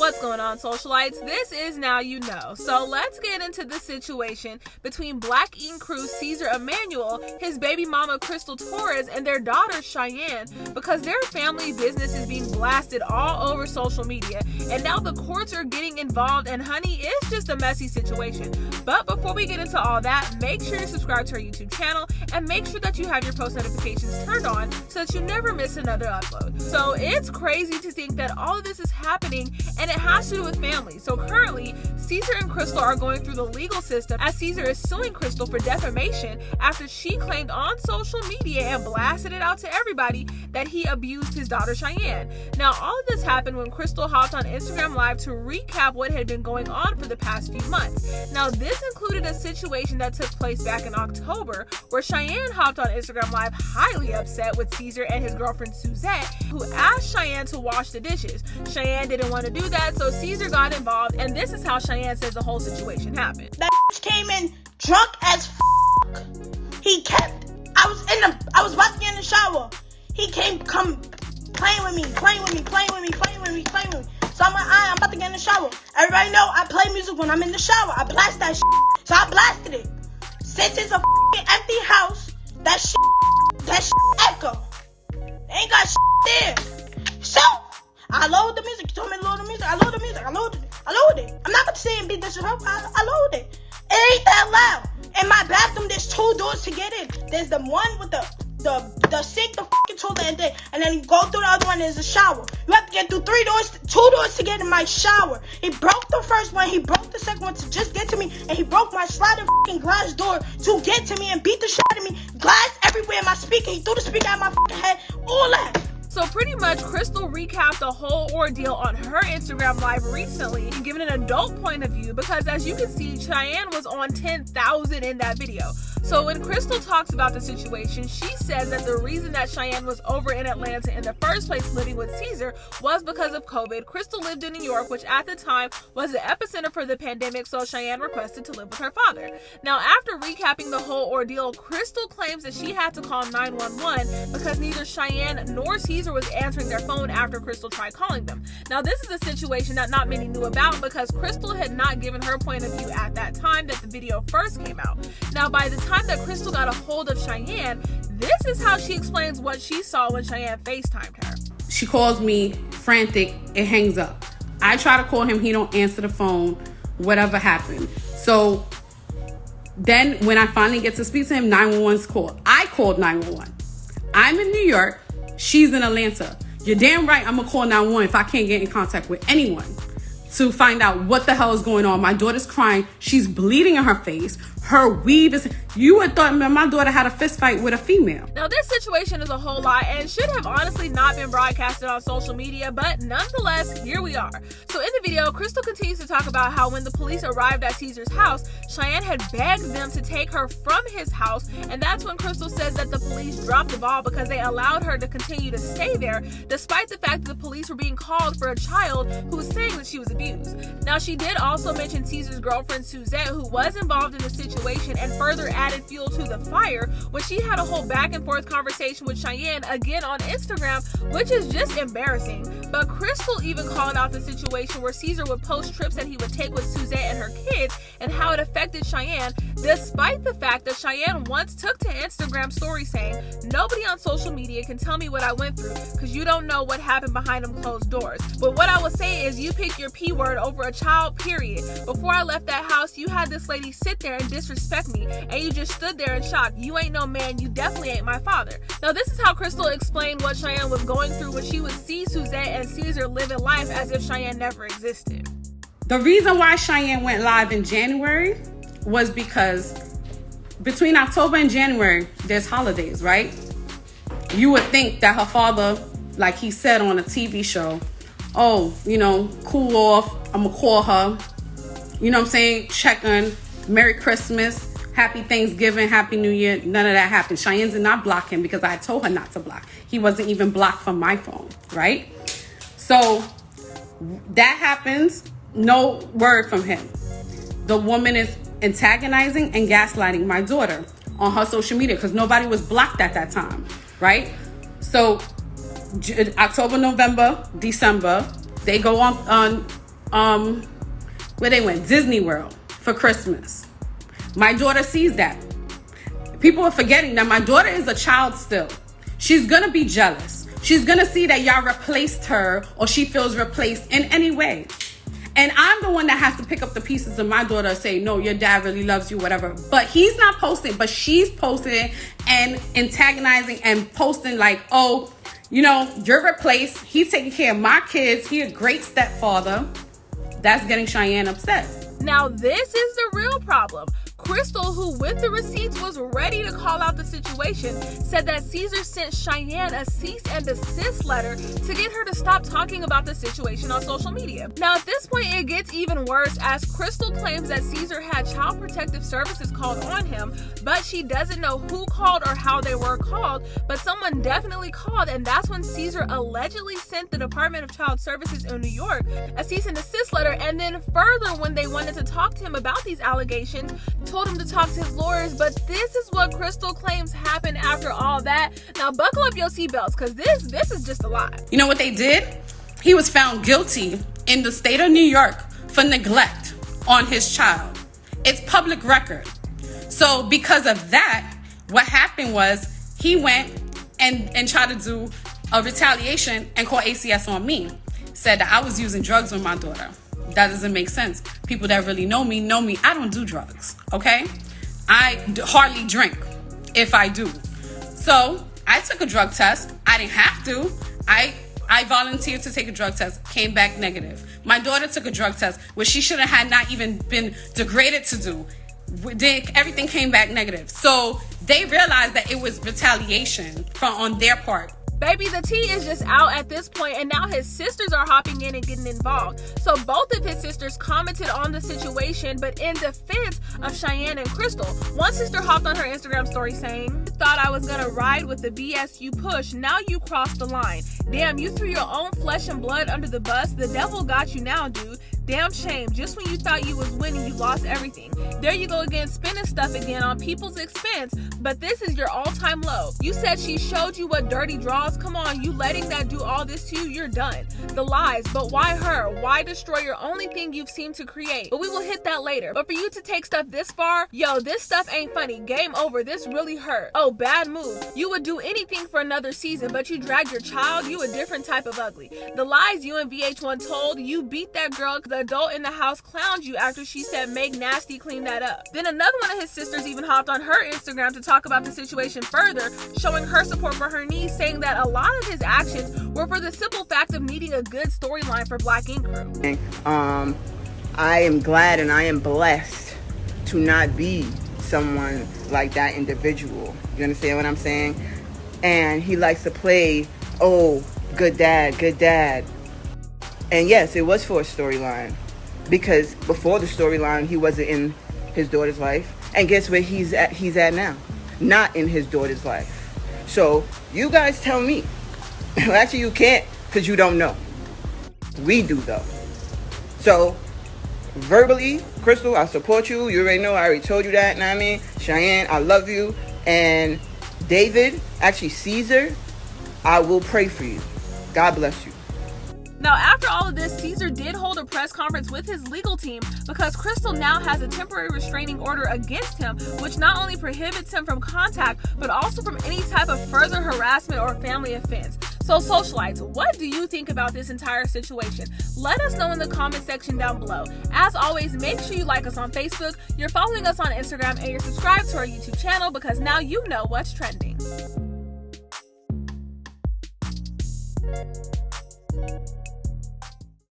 What's going on, socialites? This is Now You Know. So let's get into the situation between Black Ink Crew Cesar Emmanuel, his baby mama Crystal Torres, and their daughter Cheyenne, because their family business is being blasted all over social media, and now the courts are getting involved, and honey, it's just a messy situation. But before we get into all that, make sure to subscribe to our YouTube channel and make sure that you have your post notifications turned on so that you never miss another upload. So it's crazy to think that all of this is happening, and it has to do with family. So currently, Cesar and Crystal are going through the legal system as Cesar is suing Crystal for defamation after she claimed on social media and blasted it out to everybody that he abused his daughter Cheyenne. Now, all of this happened when Crystal hopped on Instagram Live to recap what had been going on for the past few months. Now, this included a situation that took place back in October where Cheyenne hopped on Instagram Live highly upset with Cesar and his girlfriend Suzette, who asked Cheyenne to wash the dishes. Cheyenne didn't want to do that, so Cesar got involved, and this is how Cheyenne says the whole situation happened. That came in drunk as f***. He kept, I was about to get in the shower. He come playing with me. So I'm like, I'm about to get in the shower. Everybody know I play music when I'm in the shower. I blast that shit. So I blasted it. Since it's a empty house, that shit echo. They ain't got there. So I load the music. You told me to load the music. I load the music. I loaded it. I'm not gonna say and be disrespectful. I loaded it. It ain't that loud. In my bathroom, there's 2 doors to get in. There's the one with the sink, the toilet, and then you go through the other one. There's a shower. You have to get through 2 doors to get in my shower. He broke the first one. He broke the second one to just get to me, and he broke my sliding glass door to get to me and beat the shit out of me. Glass everywhere in my speaker. He threw the speaker at my head. All that. So pretty much, Crystal recapped the whole ordeal on her Instagram Live recently, giving an adult point of view, because as you can see, Cheyenne was on 10,000 in that video. So when Crystal talks about the situation, she says that the reason that Cheyenne was over in Atlanta in the first place living with Cesar was because of COVID. Crystal lived in New York, which at the time was the epicenter for the pandemic, so Cheyenne requested to live with her father. Now, after recapping the whole ordeal, Crystal claims that she had to call 911 because neither Cheyenne nor Cesar was answering their phone after Crystal tried calling them. Now, this is a situation that not many knew about because Crystal had not given her point of view at that time that the video first came out. Now, by the time that Crystal got a hold of Cheyenne, this is how she explains what she saw when Cheyenne FaceTimed her. She calls me frantic, it hangs up. I try to call him, he don't answer the phone, whatever happened. So then when I finally get to speak to him, 911's called. I called 911. I'm in New York, she's in Atlanta. You're damn right I'm gonna call 911 if I can't get in contact with anyone to find out what the hell is going on. My daughter's crying. She's bleeding in her face. Her weave is... You would thought my daughter had a fist fight with a female. Now, this situation is a whole lot and should have honestly not been broadcasted on social media, but nonetheless, here we are. So in the video, Crystal continues to talk about how when the police arrived at Cesar's house, Cheyenne had begged them to take her from his house, and that's when Crystal says that the police dropped the ball because they allowed her to continue to stay there, despite the fact that the police were being called for a child who was saying that she was abused. Now, she did also mention Cesar's girlfriend Suzette, who was involved in the situation and further added fuel to the fire when she had a whole back and forth conversation with Cheyenne again on Instagram, which is just embarrassing. But Crystal even called out the situation where Cesar would post trips that he would take with Suzette and her kids and how it affected Cheyenne, despite the fact that Cheyenne once took to Instagram stories saying, "Nobody on social media can tell me what I went through because you don't know what happened behind them closed doors. But what I will say is you pick your P word over a child, period. Before I left that house, you had this lady sit there and disrespect me, and you just stood there in shock. You ain't no man. You definitely ain't my father." Now, this is how Crystal explained what Cheyenne was going through when she would see Suzette and Cesar living life as if Cheyenne never existed. The reason why Cheyenne went live in January was because between October and January, there's holidays, right? You would think that her father, like he said on a TV show, oh, cool off, I'm gonna call her, you know what I'm saying, check on, Merry Christmas, Happy Thanksgiving, Happy New Year. None of that happened. Cheyenne did not block him because I told her not to block. He wasn't even blocked from my phone, right? So that happens, no word from him. The woman is antagonizing and gaslighting my daughter on her social media because nobody was blocked at that time, right? So October, November, December, they go on where they went, Disney World for Christmas. My daughter sees that. People are forgetting that my daughter is a child still. She's gonna be jealous. She's gonna see that y'all replaced her, or she feels replaced in any way. And I'm the one that has to pick up the pieces of my daughter and say, no, your dad really loves you, whatever. But he's not posting, but she's posting it and antagonizing and posting like, oh, you know, you're replaced. He's taking care of my kids. He's a great stepfather. That's getting Cheyenne upset. Now, this is the real problem. Crystal, who with the receipts was ready to call out the situation, said that Caesar sent Cheyenne a cease and desist letter to get her to stop talking about the situation on social media. Now, at this point, it gets even worse as Crystal claims that Caesar had Child Protective Services called on him, but she doesn't know who called or how they were called, but someone definitely called, and that's when Caesar allegedly sent the Department of Child Services in New York a cease and desist letter, and then further, when they wanted to talk to him about these allegations, told him to talk to his lawyers. But this is what Crystal claims happened after all that. Now buckle up your seatbelts, because this is just a lie. You know what they did? He was found guilty in the state of New York for neglect on his child. It's public record. So because of that, what happened was he went and tried to do a retaliation and call ACS on me. Said that I was using drugs with my daughter. That doesn't make sense. People that really know me. I don't do drugs, okay? I hardly drink, if I do. So I took a drug test. I didn't have to. I volunteered to take a drug test, came back negative. My daughter took a drug test, which she should have had not even been degraded to do. Everything came back negative. So they realized that it was retaliation on their part. Baby, the tea is just out at this point, and now his sisters are hopping in and getting involved. So both of his sisters commented on the situation, but in defense of Cheyenne and Crystal. One sister hopped on her Instagram story saying, "Thought I was gonna ride with the BS you push. Now you crossed the line. Damn, you threw your own flesh and blood under the bus. The devil got you now, dude. Damn shame. Just when you thought you was winning, you lost everything. There you go again, spending stuff again on people's expense, but this is your all-time low. You said she showed you what dirty draws. Come on, you letting that do all this to you? You're done. The lies, but why her? Why destroy your only thing you've seemed to create? But we will hit that later. But for you to take stuff this far, yo, this stuff ain't funny. Game over. This really hurt. Oh, bad move. You would do anything for another season, but you dragged your child. You a different type of ugly. The lies you and VH1 told, you beat that girl. The adult in the house clowned you after she said make nasty clean that up. Then another one of his sisters even hopped on her Instagram to talk about the situation further, showing her support for her niece, saying that a lot of his actions were for the simple fact of needing a good storyline for Black Ink Crew. I am glad and I am blessed to not be someone like that individual. You understand what I'm saying? And he likes to play, oh, good dad, good dad. And yes, it was for a storyline. Because before the storyline, he wasn't in his daughter's life. And guess where he's at now? Not in his daughter's life. So you guys tell me. Actually, you can't, because you don't know. We do, though. So verbally, Crystal, I support you. You already know. I already told you that. Know what I mean? Cheyenne, I love you. And David, actually Caesar, I will pray for you. God bless you. Now, after all of this, Caesar did hold a press conference with his legal team because Crystal now has a temporary restraining order against him, which not only prohibits him from contact, but also from any type of further harassment or family offense. So, socialites, what do you think about this entire situation? Let us know in the comment section down below. As always, make sure you like us on Facebook, you're following us on Instagram, and you're subscribed to our YouTube channel because now you know what's trending.